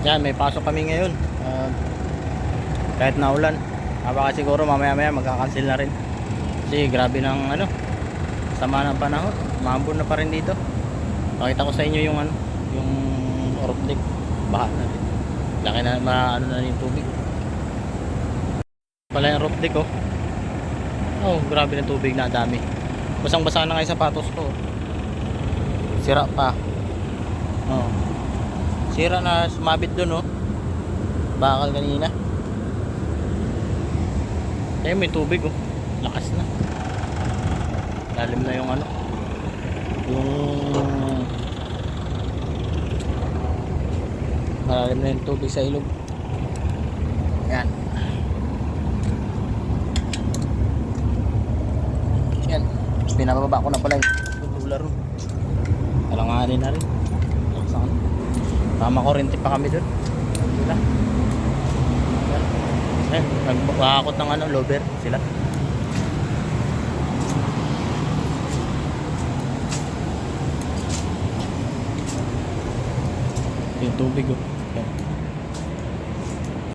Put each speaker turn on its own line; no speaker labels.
Yan, may pasok kami ngayon. Kahit naulan. Baka siguro mamaya-maya magkakancel na rin. Kasi grabe ng ano, sama ng panahon. Maambon na pa rin dito. Pakita ko sa inyo yung ano, yung roof deck. Baha na rin. Laki na, ano na yung tubig. Pala yung roof deck oh. Oh, grabe ng tubig na, dami. Basang-basa na nga yung sapatos ko. Sira pa. Oh. Sira na, sumabit dun oh. Bakal kanina. Kaya may tubig oh. Lakas na. Lalim na yung ano. Yung malalim na yung tubig sa ilog. Yan. Yan. Pinababa ko na pala yung tubular ro. Alanganin na rin. Tama ko rin pa kami dun. Sila. Nagkakot ng ano, lover sila. Yung tubig oh. Yan.